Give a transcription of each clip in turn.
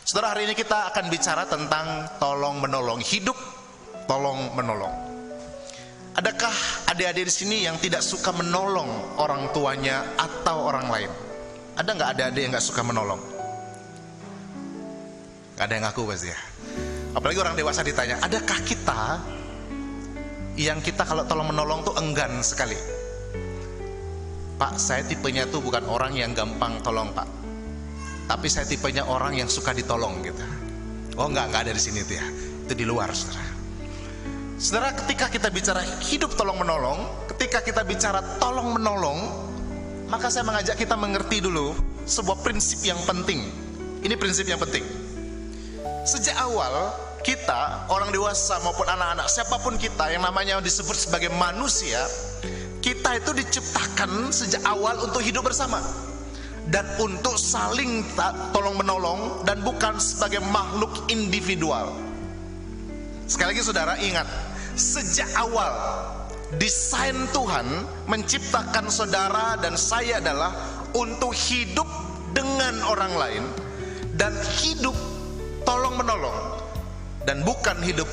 Saudara, hari ini kita akan bicara tentang tolong menolong, hidup tolong menolong. Adakah adik-adik di sini yang tidak suka menolong orang tuanya atau orang lain? Ada nggak adik-adik yang nggak suka menolong? Nggak ada yang ngaku pasti ya. Apalagi orang dewasa ditanya, adakah kita yang kita kalau tolong menolong tuh enggan sekali? Pak, saya tipenya tuh bukan orang yang gampang tolong Pak, tapi saya tipenya orang yang suka ditolong gitu. Oh nggak ada di sini tuh ya, itu di luar saudara. Saudara, ketika kita bicara hidup tolong menolong, ketika kita bicara tolong menolong, maka saya mengajak kita mengerti dulu sebuah prinsip yang penting. Ini prinsip yang penting. Sejak awal kita, orang dewasa maupun anak-anak, siapapun kita yang namanya disebut sebagai manusia, kita itu diciptakan sejak awal untuk hidup bersama dan untuk saling tolong menolong, dan bukan sebagai makhluk individual. Sekali lagi saudara ingat, sejak awal desain Tuhan menciptakan saudara dan saya adalah untuk hidup dengan orang lain dan hidup tolong menolong, dan bukan hidup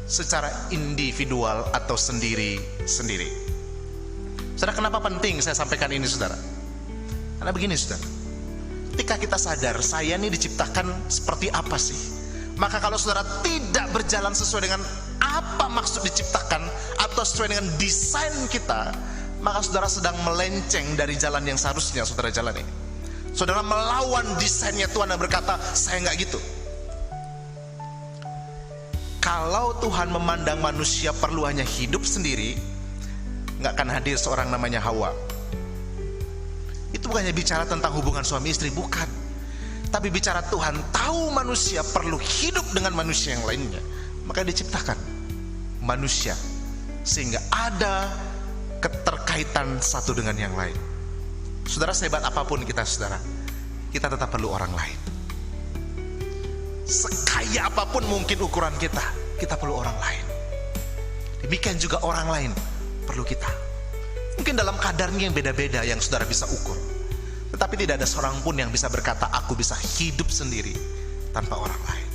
secara individual atau sendiri-sendiri. Saudara, kenapa penting saya sampaikan ini saudara? Karena begini saudara, ketika kita sadar saya ini diciptakan seperti apa sih, maka kalau saudara tidak berjalan sesuai dengan apa maksud diciptakan atau sesuai dengan desain kita, maka saudara sedang melenceng dari jalan yang seharusnya saudara jalani. Saudara melawan desainnya Tuhan dan berkata, saya nggak gitu. Kalau Tuhan memandang manusia perlu hanya hidup sendiri, nggak akan hadir seorang namanya Hawa. Itu bukannya bicara tentang hubungan suami istri, bukan. Tapi bicara Tuhan tahu manusia perlu hidup dengan manusia yang lainnya, maka diciptakan manusia sehingga ada keterkaitan satu dengan yang lain. Saudara, sehebat apapun kita saudara, kita tetap perlu orang lain. Sekaya apapun mungkin ukuran kita, kita perlu orang lain. Demikian juga orang lain perlu kita. Mungkin dalam kadarnya yang beda-beda yang saudara bisa ukur, tetapi tidak ada seorang pun yang bisa berkata, aku bisa hidup sendiri tanpa orang lain.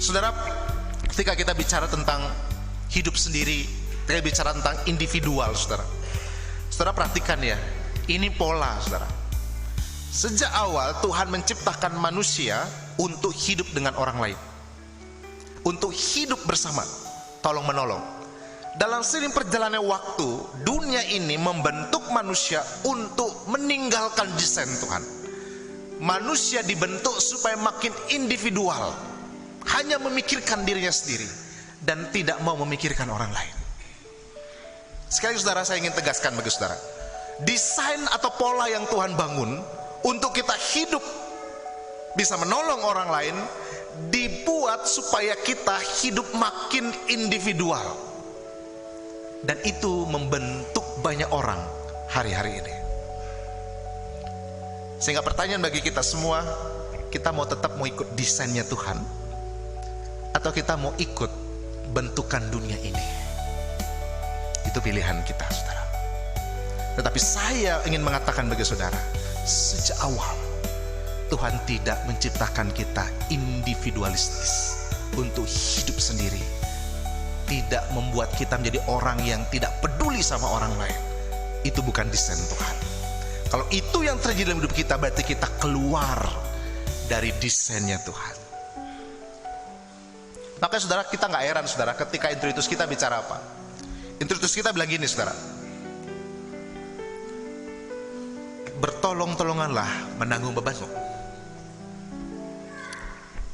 Saudara, ketika kita bicara tentang hidup sendiri, kita bicara tentang individual saudara. Saudara perhatikan ya, ini pola saudara. Sejak awal Tuhan menciptakan manusia untuk hidup dengan orang lain, untuk hidup bersama, tolong menolong. Dalam seiring perjalanan waktu, dunia ini membentuk manusia untuk meninggalkan desain Tuhan. Manusia dibentuk supaya makin individual, hanya memikirkan dirinya sendiri dan tidak mau memikirkan orang lain. Sekali saudara, saya ingin tegaskan bagi saudara, desain atau pola yang Tuhan bangun untuk kita hidup bisa menolong orang lain dibuat supaya kita hidup makin individual. Dan itu membentuk banyak orang hari-hari ini. Sehingga pertanyaan bagi kita semua, kita mau tetap mau ikut desainnya Tuhan, atau kita mau ikut bentukan dunia ini? Itu pilihan kita saudara. Tetapi saya ingin mengatakan bagi saudara, sejak awal Tuhan tidak menciptakan kita individualistis untuk hidup sendiri, tidak membuat kita menjadi orang yang tidak peduli sama orang lain. Itu bukan desain Tuhan. Kalau itu yang terjadi dalam hidup kita, berarti kita keluar dari desainnya Tuhan. Maka saudara, kita nggak heran saudara ketika introitus kita bicara apa. Introitus kita bilang gini saudara, bertolong-tolonganlah menanggung bebanmu.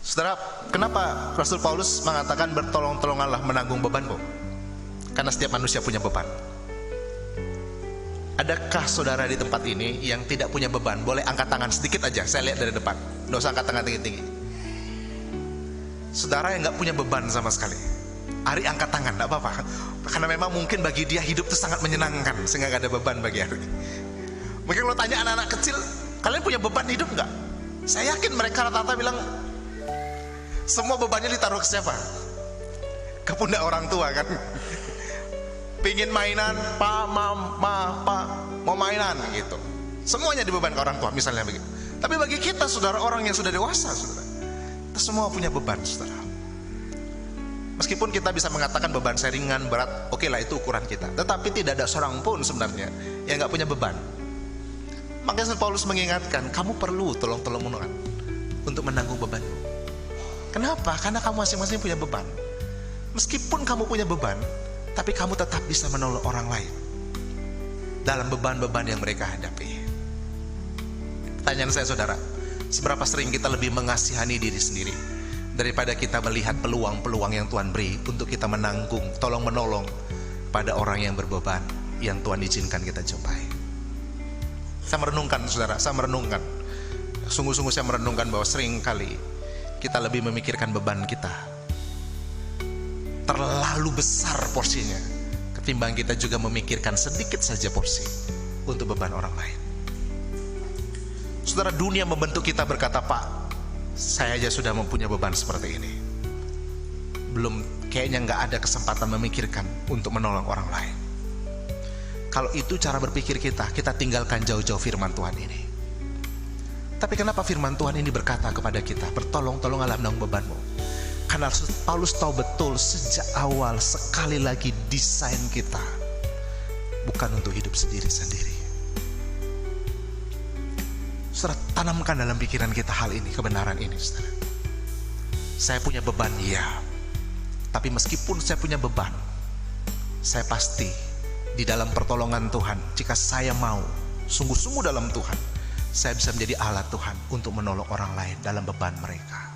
Saudara, kenapa Rasul Paulus mengatakan bertolong-tolonganlah menanggung bebanmu? Karena setiap manusia punya beban. Adakah saudara di tempat ini yang tidak punya beban? Boleh angkat tangan sedikit aja, saya lihat dari depan. Nggak usah angkat tangan tinggi-tinggi. Saudara yang nggak punya beban sama sekali, Ari angkat tangan, nggak apa-apa. Karena memang mungkin bagi dia hidup itu sangat menyenangkan, sehingga nggak ada beban bagi Ari. Mungkin kalau tanya anak-anak kecil, kalian punya beban hidup nggak? Saya yakin mereka rata-rata bilang, semua bebannya ditaruh ke siapa? Ke pundak orang tua kan. Pingin mainan, pak, mau mainan gitu. Semuanya dibeban ke orang tua, misalnya begitu. Tapi bagi kita, saudara, orang yang sudah dewasa, saudara, kita semua punya beban, saudara. Meskipun kita bisa mengatakan beban saya ringan, berat, oke lah, itu ukuran kita. Tetapi tidak ada seorang pun sebenarnya yang gak punya beban. Makanya Paulus mengingatkan, kamu perlu tolong-tolong untuk menanggung bebanmu. Kenapa? Karena kamu masing-masing punya beban. Meskipun kamu punya beban, tapi kamu tetap bisa menolong orang lain dalam beban-beban yang mereka hadapi. Pertanyaan saya, saudara, seberapa sering kita lebih mengasihani diri sendiri daripada kita melihat peluang-peluang yang Tuhan beri untuk kita menanggung, tolong menolong pada orang yang berbeban yang Tuhan izinkan kita jumpai. Saya merenungkan, saudara, sungguh-sungguh saya merenungkan bahwa sering kali kita lebih memikirkan beban kita terlalu besar porsinya, ketimbang kita juga memikirkan sedikit saja porsi untuk beban orang lain. Saudara, dunia membentuk kita berkata, Pak, saya aja sudah mempunyai beban seperti ini, belum, kayaknya nggak ada kesempatan memikirkan untuk menolong orang lain. Kalau itu cara berpikir kita tinggalkan jauh-jauh firman Tuhan ini. Tapi kenapa firman Tuhan ini berkata kepada kita, bertolong-tolonglah menanggung bebanmu? Karena Paulus tahu betul sejak awal, sekali lagi, desain kita bukan untuk hidup sendiri-sendiri. Saudara, tanamkan dalam pikiran kita hal ini, kebenaran ini, saudara. Saya punya beban, ya. Tapi meskipun saya punya beban, saya pasti di dalam pertolongan Tuhan, jika saya mau sungguh-sungguh dalam Tuhan, saya bisa menjadi alat Tuhan untuk menolong orang lain dalam beban mereka.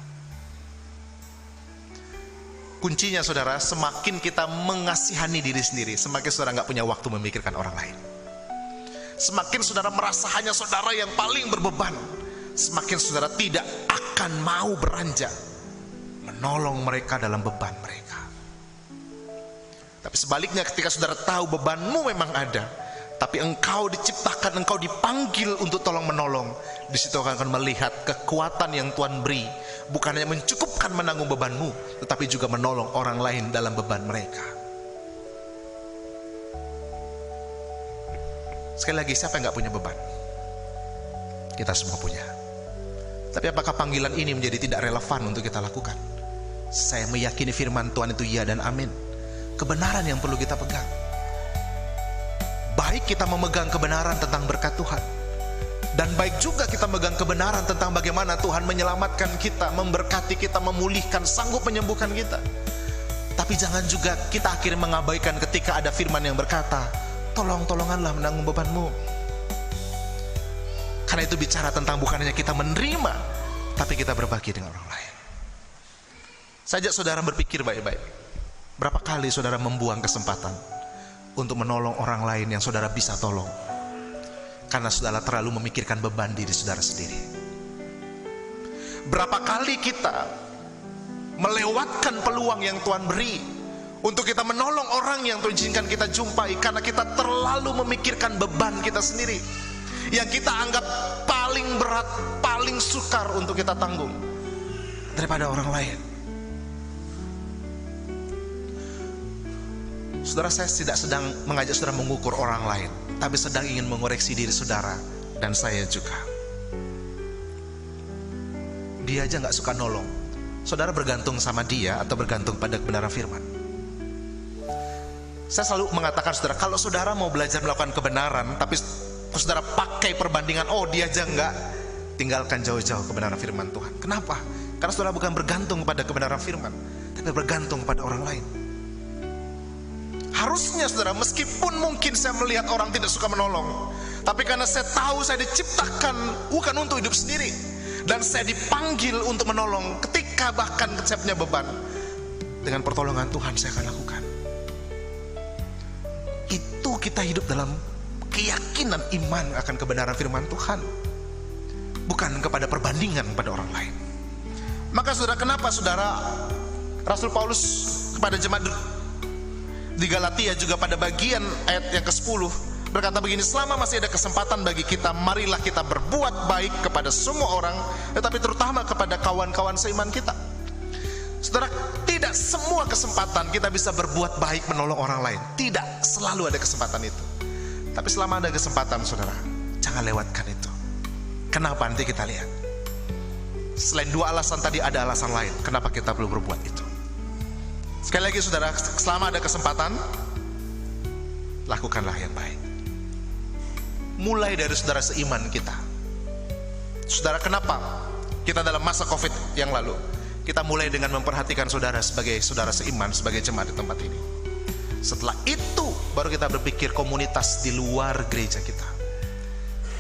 Kuncinya, saudara, semakin kita mengasihani diri sendiri, semakin saudara gak punya waktu memikirkan orang lain. Semakin saudara merasa hanya saudara yang paling berbeban, semakin saudara tidak akan mau beranjak menolong mereka dalam beban mereka. Tapi sebaliknya, ketika saudara tahu bebanmu memang ada, tapi engkau diciptakan, engkau dipanggil untuk tolong menolong, di situ akan melihat kekuatan yang Tuhan beri, bukan hanya mencukupkan menanggung bebanmu, tetapi juga menolong orang lain dalam beban mereka. Sekali lagi, siapa yang gak punya beban? Kita semua punya. Tapi apakah panggilan ini menjadi tidak relevan untuk kita lakukan? Saya meyakini firman Tuhan itu ya dan amin. Kebenaran yang perlu kita pegang. Baik kita memegang kebenaran tentang berkat Tuhan, dan baik juga kita memegang kebenaran tentang bagaimana Tuhan menyelamatkan kita, memberkati kita, memulihkan, sanggup menyembuhkan kita. Tapi jangan juga kita akhirnya mengabaikan ketika ada firman yang berkata, tolong-tolonganlah menanggung bebanmu. Karena itu bicara tentang bukan hanya kita menerima, tapi kita berbagi dengan orang lain. Saya ajak saudara berpikir baik-baik. Berapa kali saudara membuang kesempatan untuk menolong orang lain yang saudara bisa tolong, karena saudara terlalu memikirkan beban diri saudara sendiri? Berapa kali kita melewatkan peluang yang Tuhan beri untuk kita menolong orang yang Tuhan izinkan kita jumpai, karena kita terlalu memikirkan beban kita sendiri yang kita anggap paling berat, paling sukar untuk kita tanggung daripada orang lain. Saudara, saya tidak sedang mengajak saudara mengukur orang lain, tapi sedang ingin mengoreksi diri saudara dan saya juga. Dia aja gak suka nolong, saudara bergantung sama dia atau bergantung pada kebenaran firman? Saya selalu mengatakan, saudara, kalau saudara mau belajar melakukan kebenaran, tapi saudara pakai perbandingan, oh dia aja enggak, tinggalkan jauh-jauh kebenaran firman Tuhan. Kenapa? Karena saudara bukan bergantung pada kebenaran firman, tapi bergantung pada orang lain. Harusnya saudara, meskipun mungkin saya melihat orang tidak suka menolong, tapi karena saya tahu saya diciptakan bukan untuk hidup sendiri, dan saya dipanggil untuk menolong ketika bahkan saya punya beban, dengan pertolongan Tuhan saya akan lakukan. Itu kita hidup dalam keyakinan iman akan kebenaran firman Tuhan, bukan kepada perbandingan pada orang lain. Maka saudara, kenapa saudara Rasul Paulus kepada jemaat di Galatia juga pada bagian ayat yang ke-10 berkata begini, selama masih ada kesempatan bagi kita, marilah kita berbuat baik kepada semua orang, tetapi terutama kepada kawan-kawan seiman kita. Saudara, tidak semua kesempatan kita bisa berbuat baik menolong orang lain. Tidak selalu ada kesempatan itu. Tapi selama ada kesempatan, saudara, jangan lewatkan itu. Kenapa? Nanti kita lihat. Selain 2 alasan tadi, ada alasan lain kenapa kita perlu berbuat itu. Sekali lagi saudara, selama ada kesempatan, lakukanlah yang baik. Mulai dari saudara seiman kita. Saudara, kenapa kita dalam masa COVID yang lalu, kita mulai dengan memperhatikan saudara sebagai saudara seiman, sebagai jemaat di tempat ini. Setelah itu, baru kita berpikir komunitas di luar gereja kita.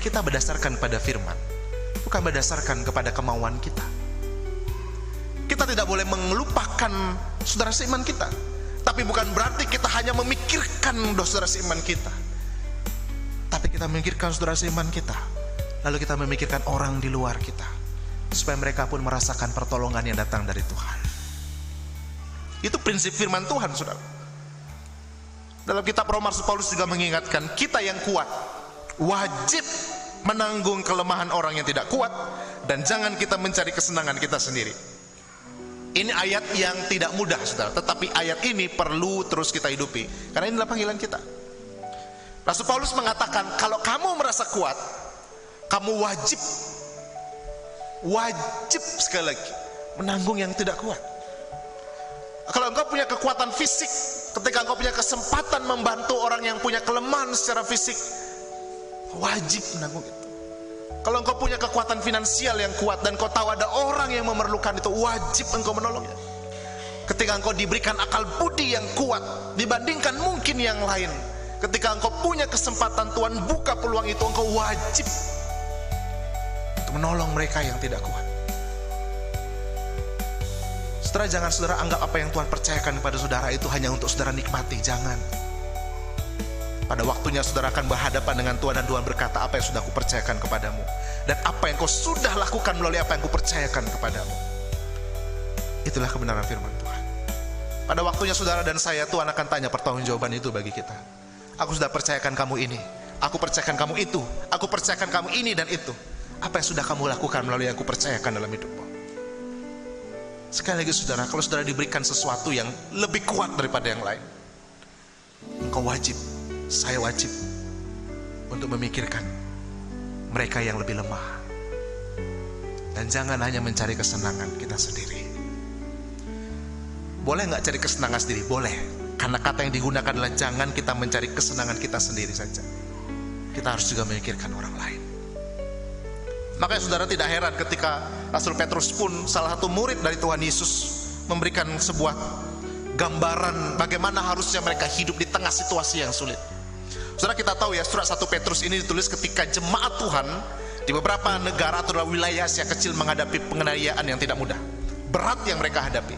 Kita berdasarkan pada firman, bukan berdasarkan kepada kemauan kita. Kita tidak boleh melupakan saudara seiman kita. Tapi bukan berarti kita hanya memikirkan saudara seiman kita. Tapi kita memikirkan saudara seiman kita. Lalu kita memikirkan orang di luar kita, supaya mereka pun merasakan pertolongan yang datang dari Tuhan. Itu prinsip firman Tuhan, saudara. Dalam kitab Roma, Paulus juga mengingatkan, kita yang kuat wajib menanggung kelemahan orang yang tidak kuat, dan jangan kita mencari kesenangan kita sendiri. Ini ayat yang tidak mudah, saudara, tetapi ayat ini perlu terus kita hidupi, karena inilah panggilan kita. Rasul Paulus mengatakan, kalau kamu merasa kuat, kamu wajib sekali lagi menanggung yang tidak kuat. Kalau engkau punya kekuatan fisik, ketika engkau punya kesempatan membantu orang yang punya kelemahan secara fisik, wajib menanggung itu. Kalau engkau punya kekuatan finansial yang kuat dan kau tahu ada orang yang memerlukan itu, wajib engkau menolongnya. Ketika engkau diberikan akal budi yang kuat dibandingkan mungkin yang lain, ketika engkau punya kesempatan Tuhan buka peluang itu, engkau wajib untuk menolong mereka yang tidak kuat. Saudara, jangan saudara anggap apa yang Tuhan percayakan kepada saudara itu hanya untuk saudara nikmati. Jangan. Pada waktunya saudara akan berhadapan dengan Tuhan, dan Tuhan berkata, apa yang sudah aku percayakan kepadamu, dan apa yang kau sudah lakukan melalui apa yang aku percayakan kepadamu. Itulah kebenaran firman Tuhan. Pada waktunya saudara dan saya, Tuhan akan tanya pertanggungjawaban itu bagi kita. Aku sudah percayakan kamu ini, aku percayakan kamu itu, aku percayakan kamu ini dan itu. Apa yang sudah kamu lakukan melalui yang aku percayakan dalam hidupmu? Sekali lagi saudara, kalau saudara diberikan sesuatu yang lebih kuat daripada yang lain, engkau wajib, saya wajib untuk memikirkan mereka yang lebih lemah. Dan jangan hanya mencari kesenangan kita sendiri. Boleh nggak cari kesenangan sendiri? Boleh. Karena kata yang digunakan adalah jangan kita mencari kesenangan kita sendiri saja. Kita harus juga memikirkan orang lain. Makanya saudara tidak heran ketika Rasul Petrus pun, salah satu murid dari Tuhan Yesus, memberikan sebuah gambaran bagaimana harusnya mereka hidup di tengah situasi yang sulit. Saudara, kita tahu ya, surat 1 Petrus ini ditulis ketika jemaat Tuhan di beberapa negara atau wilayah Asia kecil menghadapi penganiayaan yang tidak mudah, berat yang mereka hadapi.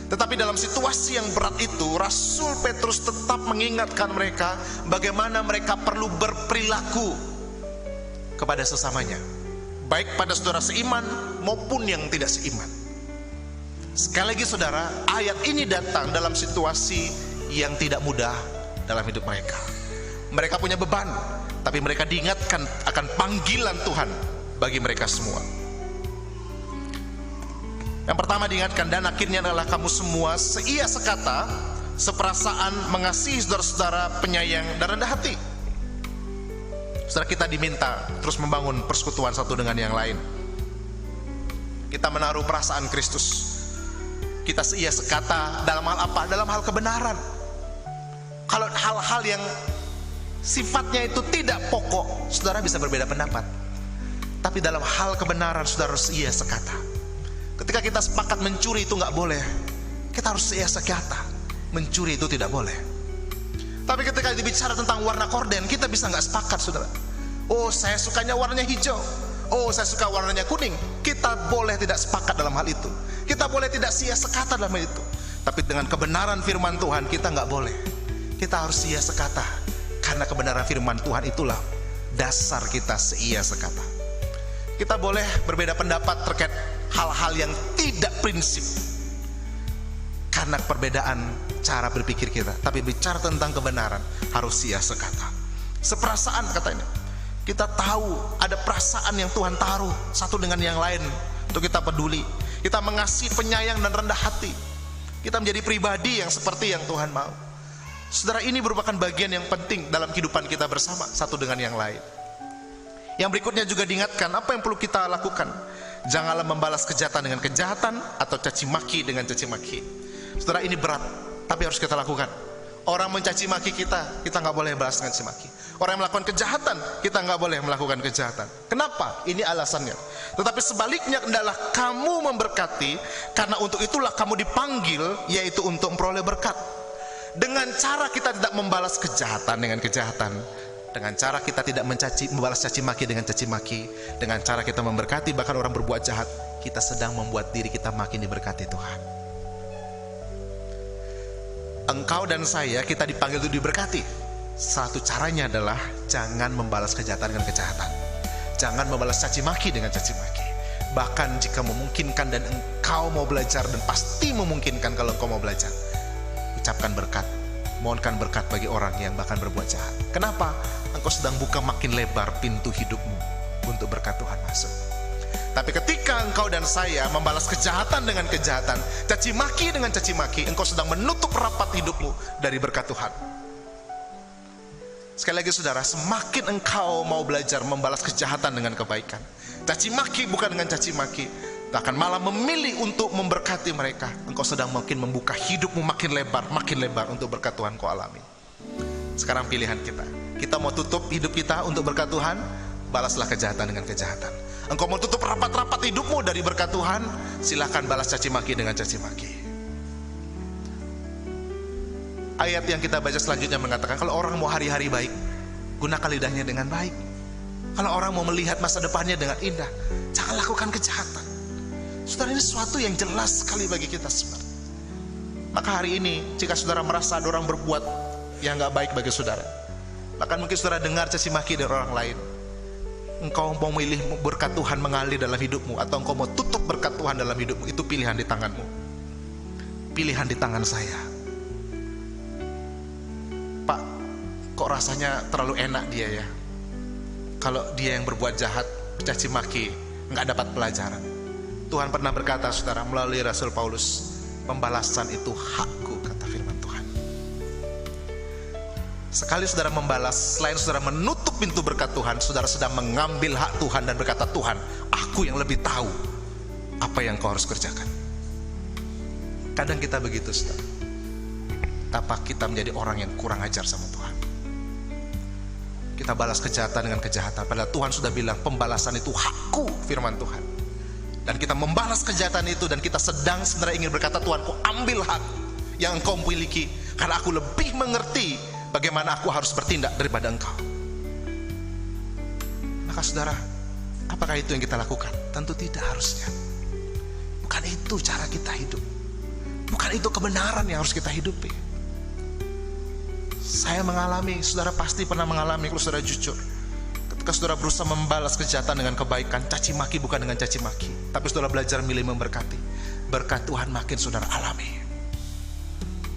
Tetapi dalam situasi yang berat itu, Rasul Petrus tetap mengingatkan mereka bagaimana mereka perlu berperilaku kepada sesamanya, baik pada saudara seiman maupun yang tidak seiman. Sekali lagi saudara, ayat ini datang dalam situasi yang tidak mudah dalam hidup mereka. Mereka punya beban, tapi mereka diingatkan akan panggilan Tuhan bagi mereka semua. Yang pertama diingatkan, dan akhirnya adalah kamu semua seia sekata, seperasaan, mengasihi saudara-saudara, penyayang dan rendah hati. Saudara, kita diminta terus membangun persekutuan satu dengan yang lain. Kita menaruh perasaan Kristus. Kita seia sekata dalam hal apa? Dalam hal kebenaran. Kalau hal-hal yang sifatnya itu tidak pokok, saudara bisa berbeda pendapat. Tapi dalam hal kebenaran, saudara harus seia sekata. Ketika kita sepakat mencuri itu nggak boleh, kita harus seia sekata. Mencuri itu tidak boleh. Tapi ketika dibicara tentang warna korden, kita bisa nggak sepakat, saudara. Oh, saya sukanya warnanya hijau. Oh, saya suka warnanya kuning. Kita boleh tidak sepakat dalam hal itu. Kita boleh tidak seia sekata dalam hal itu. Tapi dengan kebenaran firman Tuhan, kita nggak boleh. Kita harus seia sekata. Karena kebenaran firman Tuhan itulah dasar kita seia sekata. Kita boleh berbeda pendapat terkait hal-hal yang tidak prinsip, karena perbedaan cara berpikir kita. Tapi bicara tentang kebenaran, harus seia sekata. Seperasaan katanya. Kita tahu ada perasaan yang Tuhan taruh satu dengan yang lain untuk kita peduli. Kita mengasihi, penyayang dan rendah hati. Kita menjadi pribadi yang seperti yang Tuhan mau. Saudara, ini merupakan bagian yang penting dalam kehidupan kita bersama satu dengan yang lain. Yang berikutnya juga diingatkan, apa yang perlu kita lakukan? Janganlah membalas kejahatan dengan kejahatan atau caci maki dengan caci maki. Saudara, ini berat, tapi harus kita lakukan. Orang mencaci maki kita nggak boleh balas dengan caci maki. Orang yang melakukan kejahatan, kita nggak boleh melakukan kejahatan. Kenapa? Ini alasannya. Tetapi sebaliknya adalah kamu memberkati, karena untuk itulah kamu dipanggil, yaitu untuk memperoleh berkat. Dengan cara kita tidak membalas kejahatan dengan kejahatan, dengan cara kita tidak membalas caci maki dengan caci maki, dengan cara kita memberkati bahkan orang berbuat jahat, kita sedang membuat diri kita makin diberkati Tuhan. Engkau dan saya, kita dipanggil untuk diberkati. Satu caranya adalah jangan membalas kejahatan dengan kejahatan, jangan membalas caci maki dengan caci maki. Bahkan jika memungkinkan dan engkau mau belajar, dan pasti memungkinkan kalau engkau mau belajar, ucapkan berkat, mohonkan berkat bagi orang yang bahkan berbuat jahat. Kenapa? Engkau sedang buka makin lebar pintu hidupmu untuk berkat Tuhan masuk. Tapi ketika engkau dan saya membalas kejahatan dengan kejahatan, caci maki dengan caci maki, engkau sedang menutup rapat hidupmu dari berkat Tuhan. Sekali lagi saudara, semakin engkau mau belajar membalas kejahatan dengan kebaikan, caci maki bukan dengan caci maki, akan malah memilih untuk memberkati mereka, engkau sedang makin membuka hidupmu makin lebar untuk berkat Tuhan kau alami. Sekarang pilihan kita mau tutup hidup kita untuk berkat Tuhan, balaslah kejahatan dengan kejahatan. Engkau mau tutup rapat-rapat hidupmu dari berkat Tuhan, silahkan balas caci maki dengan caci maki. Ayat yang kita baca selanjutnya mengatakan, kalau orang mau hari-hari baik, gunakan lidahnya dengan baik. Kalau orang mau melihat masa depannya dengan indah, jangan lakukan kejahatan. Saudara, ini sesuatu yang jelas sekali bagi kita semua. Maka hari ini, jika saudara merasa ada orang berbuat yang gak baik bagi saudara, bahkan mungkin saudara dengar caci maki dari orang lain, engkau mau memilih berkat Tuhan mengalir dalam hidupmu, atau engkau mau tutup berkat Tuhan dalam hidupmu, itu pilihan di tanganmu. Pilihan di tangan saya. Pak, kok rasanya terlalu enak dia ya, kalau dia yang berbuat jahat, caci maki, nggak dapat pelajaran. Tuhan pernah berkata saudara melalui Rasul Paulus, pembalasan itu hakku, kata firman Tuhan. Sekali saudara membalas, selain saudara menutup pintu berkat Tuhan, saudara sedang mengambil hak Tuhan dan berkata, Tuhan, aku yang lebih tahu apa yang kau harus kerjakan. Kadang kita begitu saudara, tapak kita menjadi orang yang kurang ajar sama Tuhan. Kita balas kejahatan dengan kejahatan, padahal Tuhan sudah bilang pembalasan itu hakku, firman Tuhan. Dan kita membalas kejahatan itu, dan kita sedang sebenarnya ingin berkata, Tuhan, kau ambil hak yang engkau miliki, karena aku lebih mengerti bagaimana aku harus bertindak daripada engkau. Maka saudara, apakah itu yang kita lakukan? Tentu tidak harusnya. Bukan itu cara kita hidup, bukan itu kebenaran yang harus kita hidupi. Saya mengalami, saudara pasti pernah mengalami, kalau saudara jujur, ketika saudara berusaha membalas kejahatan dengan kebaikan, caci maki bukan dengan caci maki, tapi saudara belajar milih memberkati, berkat Tuhan makin saudara alami.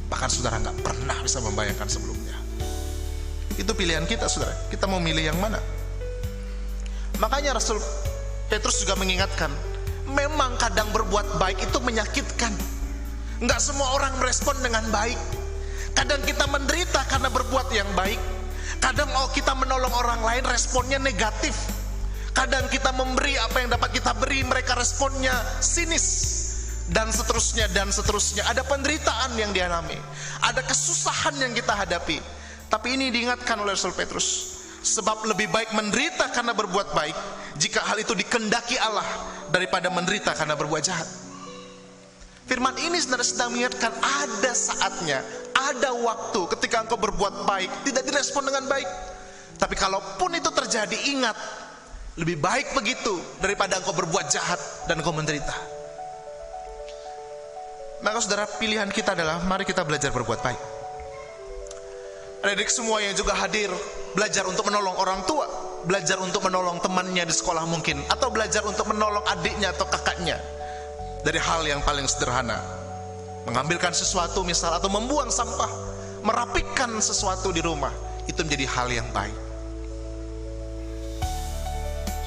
Bahkan saudara gak pernah bisa membayangkan sebelumnya. Itu pilihan kita saudara, kita mau milih yang mana. Makanya Rasul Petrus juga mengingatkan, memang kadang berbuat baik itu menyakitkan. Gak semua orang merespon dengan baik. Kadang kita menderita karena berbuat yang baik. Kadang kita menolong orang lain, responnya negatif. Kadang kita memberi apa yang dapat kita beri, mereka responnya sinis. Dan seterusnya, dan seterusnya. Ada penderitaan yang dialami, ada kesusahan yang kita hadapi. Tapi ini diingatkan oleh Rasul Petrus, sebab lebih baik menderita karena berbuat baik, jika hal itu dikehendaki Allah, daripada menderita karena berbuat jahat. Firman ini sedang mengingatkan, ada saatnya, ada waktu ketika engkau berbuat baik tidak direspon dengan baik. Tapi kalaupun itu terjadi, ingat, lebih baik begitu daripada engkau berbuat jahat dan engkau menderita. Maka saudara, pilihan kita adalah mari kita belajar berbuat baik. Adik-adik semua yang juga hadir, belajar untuk menolong orang tua, belajar untuk menolong temannya di sekolah mungkin, atau belajar untuk menolong adiknya atau kakaknya. Dari hal yang paling sederhana, mengambilkan sesuatu misal, atau membuang sampah, merapikan sesuatu di rumah, itu menjadi hal yang baik.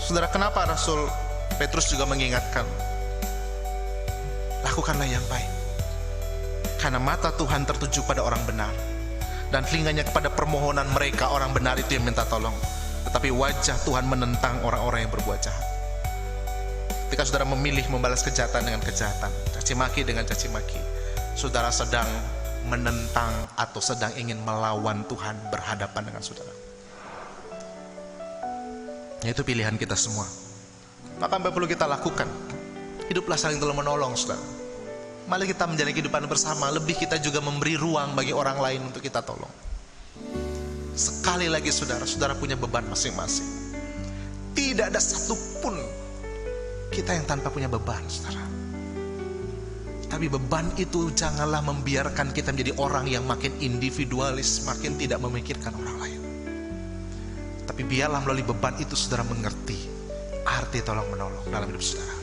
Saudara, kenapa Rasul Petrus juga mengingatkan, lakukanlah yang baik, karena mata Tuhan tertuju pada orang benar, dan telinganya kepada permohonan mereka orang benar itu yang minta tolong. Tetapi wajah Tuhan menentang orang-orang yang berbuat jahat. Ketika saudara memilih membalas kejahatan dengan kejahatan, caci maki dengan caci maki, saudara sedang menentang atau sedang ingin melawan Tuhan berhadapan dengan saudara. Itu pilihan kita semua. Maka apa yang perlu kita lakukan? Hiduplah saling tolong menolong, saudara. Mari kita menjalani kehidupan bersama. Lebih kita juga memberi ruang bagi orang lain untuk kita tolong. Sekali lagi saudara, saudara punya beban masing-masing. Tidak ada satupun kita yang tanpa punya beban, saudara. Tapi beban itu janganlah membiarkan kita menjadi orang yang makin individualis, makin tidak memikirkan orang lain. Tapi biarlah melalui beban itu saudara mengerti arti tolong menolong dalam hidup saudara.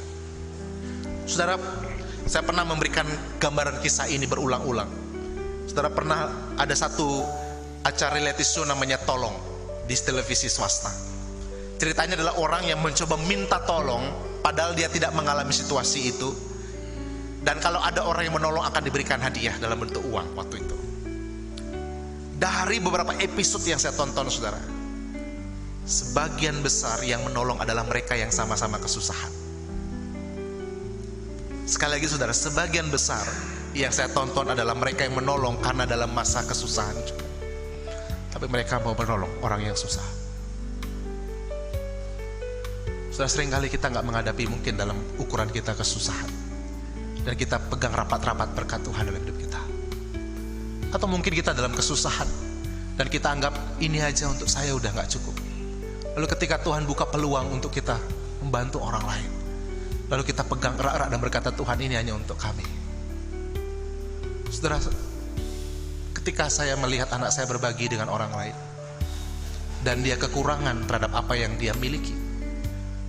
Saudara, saya pernah memberikan gambaran kisah ini berulang-ulang. Saudara, pernah ada satu acara reality show namanya Tolong di televisi swasta. Ceritanya adalah orang yang mencoba minta tolong padahal dia tidak mengalami situasi itu. Dan kalau ada orang yang menolong akan diberikan hadiah dalam bentuk uang waktu itu. Dari beberapa episode yang saya tonton, saudara, sebagian besar yang menolong adalah mereka yang sama-sama kesusahan. Sekali lagi saudara, sebagian besar yang saya tonton adalah mereka yang menolong karena dalam masa kesusahan juga. Tapi mereka mau menolong orang yang susah. Saudara, seringkali kita nggak menghadapi mungkin dalam ukuran kita kesusahan, dan kita pegang rapat-rapat berkat Tuhan dalam hidup kita. Atau mungkin kita dalam kesusahan dan kita anggap ini aja untuk saya udah gak cukup. Lalu ketika Tuhan buka peluang untuk kita membantu orang lain, lalu kita pegang erat-erat dan berkata, Tuhan ini hanya untuk kami. Saudara, ketika saya melihat anak saya berbagi dengan orang lain dan dia kekurangan terhadap apa yang dia miliki,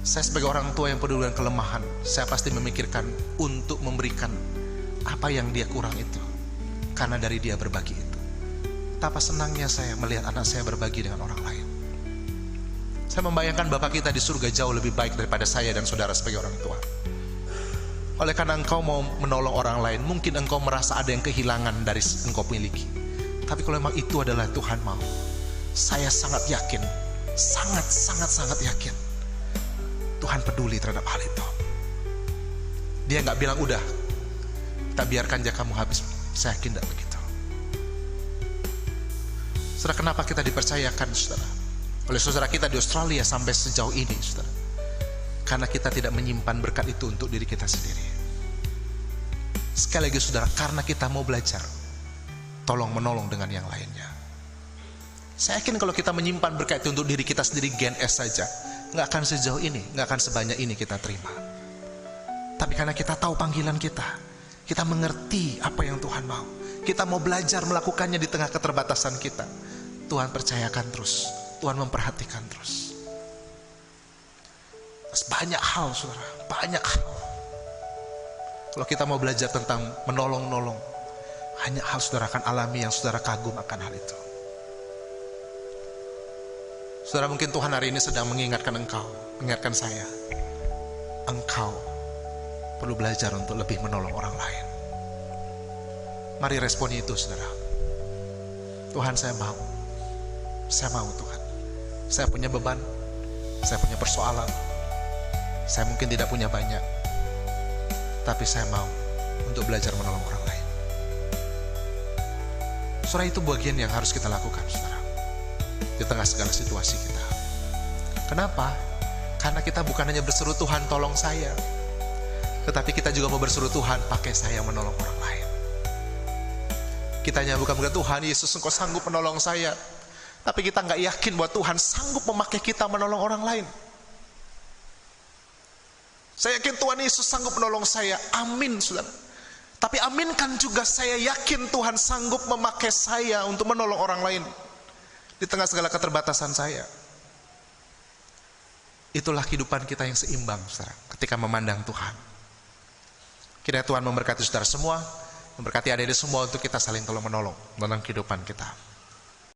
saya sebagai orang tua yang peduli dengan kelemahan, saya pasti memikirkan untuk memberikan apa yang dia kurang itu, karena dari dia berbagi itu. Betapa senangnya saya melihat anak saya berbagi dengan orang lain. Saya membayangkan Bapa kita di surga jauh lebih baik daripada saya dan saudara sebagai orang tua. Oleh karena engkau mau menolong orang lain, mungkin engkau merasa ada yang kehilangan dari engkau miliki. Tapi kalau memang itu adalah Tuhan mau, saya sangat yakin, sangat yakin Tuhan peduli terhadap hal itu. Dia gak bilang udah, kita biarkan aja kamu habis. Saya yakin tidak begitu. Saudara, kenapa kita dipercayakan, saudara, oleh saudara kita di Australia sampai sejauh ini, saudara? Karena kita tidak menyimpan berkat itu untuk diri kita sendiri. Sekali lagi saudara, karena kita mau belajar tolong menolong dengan yang lainnya. Saya yakin kalau kita menyimpan berkat itu untuk diri kita sendiri, Gen S saja, nggak akan sejauh ini, nggak akan sebanyak ini kita terima. Tapi karena kita tahu panggilan kita mengerti apa yang Tuhan mau, kita mau belajar melakukannya di tengah keterbatasan kita, Tuhan percayakan terus, Tuhan memperhatikan terus. Banyak hal, saudara, banyak hal. Kalau kita mau belajar tentang menolong-nolong, banyak hal saudara akan alami yang saudara kagum akan hal itu. Saudara, mungkin Tuhan hari ini sedang mengingatkan engkau, mengingatkan saya, engkau perlu belajar untuk lebih menolong orang lain. Mari respon itu, saudara. Tuhan, saya mau Tuhan. Saya punya beban, saya punya persoalan, saya mungkin tidak punya banyak, tapi saya mau untuk belajar menolong orang lain. Saudara, itu bagian yang harus kita lakukan, saudara, di tengah segala situasi kita. Kenapa? Karena kita bukan hanya berseru Tuhan tolong saya, tetapi kita juga mau berseru Tuhan pakai saya menolong orang lain. Kita hanya bukan berkata, Tuhan Yesus engkau sanggup menolong saya, tapi kita gak yakin bahwa Tuhan sanggup memakai kita menolong orang lain. Saya yakin Tuhan Yesus sanggup menolong saya, amin saudara. Tapi aminkan juga saya yakin Tuhan sanggup memakai saya untuk menolong orang lain di tengah segala keterbatasan saya. Itulah kehidupan kita yang seimbang, saudara, ketika memandang Tuhan. Kiranya Tuhan memberkati saudara semua, memberkati adik-adik semua untuk kita saling tolong menolong dalam kehidupan kita.